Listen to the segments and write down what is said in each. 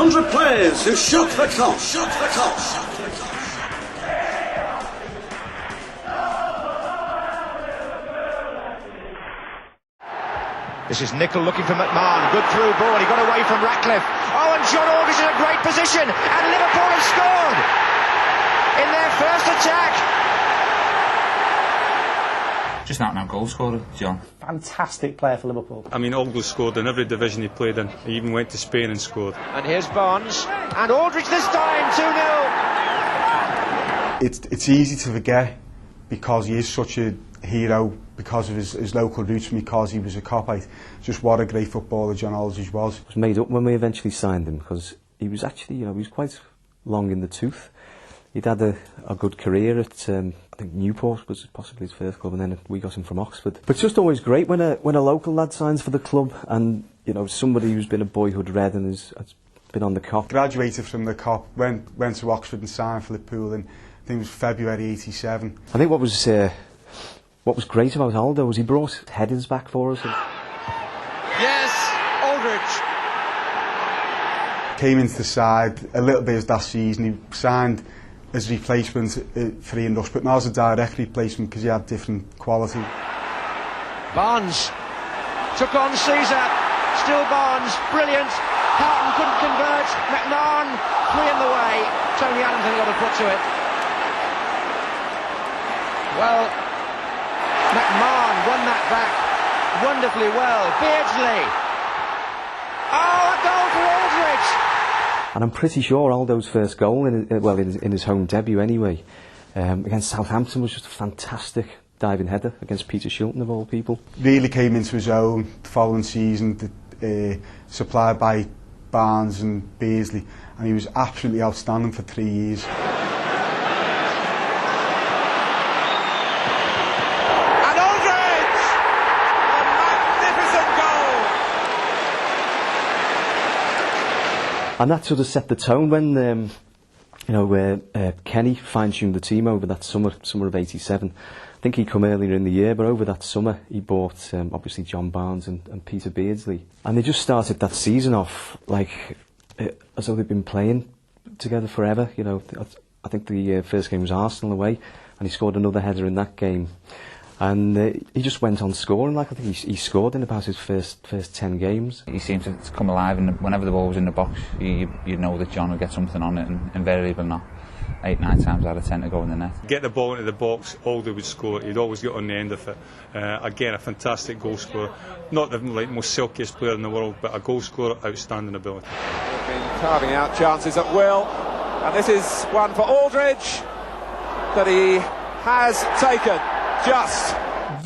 100 players who shook the clock. This is Nicol looking for McMahon. Good through ball. He got away from Ratcliffe. Oh, and John Aldridge in a great position. And Liverpool have scored in their first attack. Just an out-and-out goal scorer, John. Fantastic player for Liverpool. I mean, Aldridge scored in every division he played in. He even went to Spain and scored. And here's Barnes. And Aldridge this time, 2-0. It's easy to forget because he is such a hero, because of his local roots, and because he was a Copite. Just what a great footballer John Aldridge was. It was made up when we eventually signed him, because he was actually, he was quite long in the tooth. He'd had a good career at, I think Newport was possibly his first club, and then we got him from Oxford. But it's just always great when a local lad signs for the club, and somebody who's been a boyhood red and has been on the Cop. Graduated from the Cop, went to Oxford and signed for Liverpool in, I think it was February '87. I think what was great about Aldo was he brought headers back for us. Yes, Aldridge. Came into the side a little bit that season. He signed as replacement for Ian Rush, but not as a direct replacement because he had different quality. Barnes took on Caesar. Still Barnes, brilliant. Houghton couldn't convert. McMahon, 3 in the way. Tony Adams only got a foot to it. Well, McMahon won that back wonderfully well. Beardsley. Oh, a goal for Aldridge. And I'm pretty sure Aldo's first goal, in his home debut anyway, against Southampton, was just a fantastic diving header against Peter Shilton of all people. Really came into his own the following season, supplied by Barnes and Beardsley, and he was absolutely outstanding for 3 years. And that sort of set the tone when, Kenny fine-tuned the team over that summer of '87. I think he'd come earlier in the year, but over that summer he bought, obviously, John Barnes and Peter Beardsley. And they just started that season off like as though they'd been playing together forever. I think the first game was Arsenal away, and he scored another header in that game. And he just went on scoring. Like I think he scored in about his first 10 games. He seemed to come alive, and whenever the ball was in the box, you know that John would get something on it, and invariably not. 8-9 times out of 10 to go in the net. Get the ball into the box, Aldo would score. He'd always get on the end of it. Again, a fantastic goal scorer. Not the most silkiest player in the world, but a goal scorer, outstanding ability. They've been carving out chances at will, and this is one for Aldridge that he has taken. Just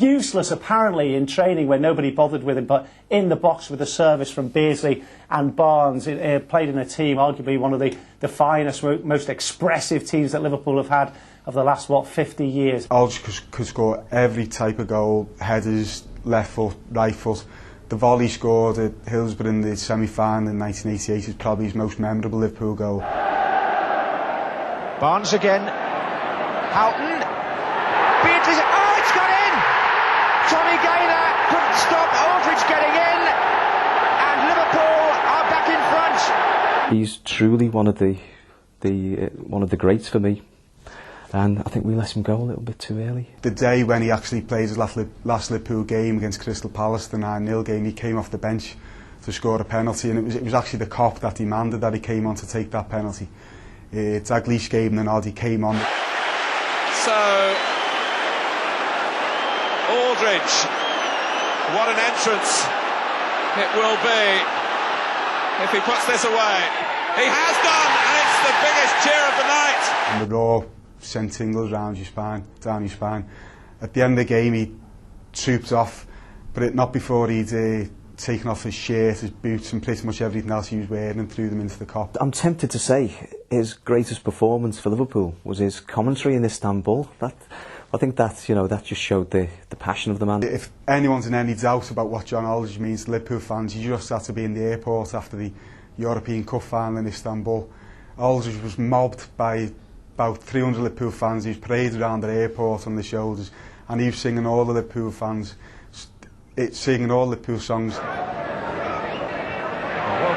useless apparently in training where nobody bothered with him, but in the box with a service from Beardsley and Barnes. Played in a team, arguably one of the finest, most expressive teams that Liverpool have had of the last, 50 years. Aldridge could score every type of goal, headers, left foot, right foot. The volley scored at Hillsborough in the semi-final in 1988 is probably his most memorable Liverpool goal. Barnes again. Houghton. Beardsley. Oh, it's got in! Tommy Gaynor couldn't stop Aldridge getting in, and Liverpool are back in front. He's truly one of the greats for me, and I think we let him go a little bit too early. The day when he actually played his last Liverpool game against Crystal Palace, the 9-0 game, he came off the bench to score a penalty, and it was actually the Cop that demanded that he came on to take that penalty. Dalglish gave him the nod, he came on. so. Aldridge, what an entrance it will be if he puts this away. He has done, and it's the biggest cheer of the night. And the raw sent tingles down your spine. At the end of the game, he trooped off, but not before he'd taken off his shirt, his boots, and pretty much everything else he was wearing, and threw them into the Cop. I'm tempted to say his greatest performance for Liverpool was his commentary in Istanbul. I think that that just showed the passion of the man. If anyone's in any doubt about what John Aldridge means to Liverpool fans, you just had to be in the airport after the European Cup final in Istanbul. Aldridge was mobbed by about 300 Liverpool fans. He was paraded around the airport on the shoulders, and he was singing all the Liverpool fans, singing all the Liverpool songs. Well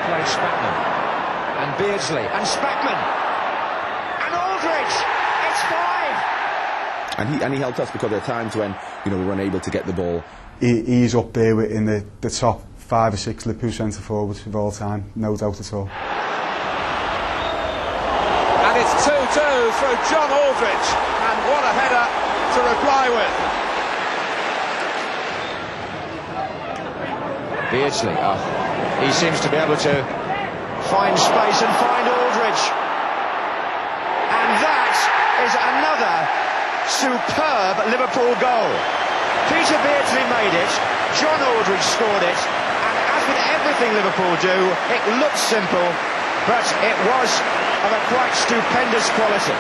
played Spatman, and Beardsley and Spackman and Aldridge. It's 5. And he helped us because there are times when we were unable to get the ball. He's up there in the top 5 or 6 Liverpool centre forwards of all time, no doubt at all. And it's 2-2 through John Aldridge, and what a header to reply with. Beardsley, he seems to be able to find space and find Aldridge. And that is another superb Liverpool goal. Peter Beardsley made it, John Aldridge scored it, and as with everything Liverpool do, it looks simple, but it was of a quite stupendous quality.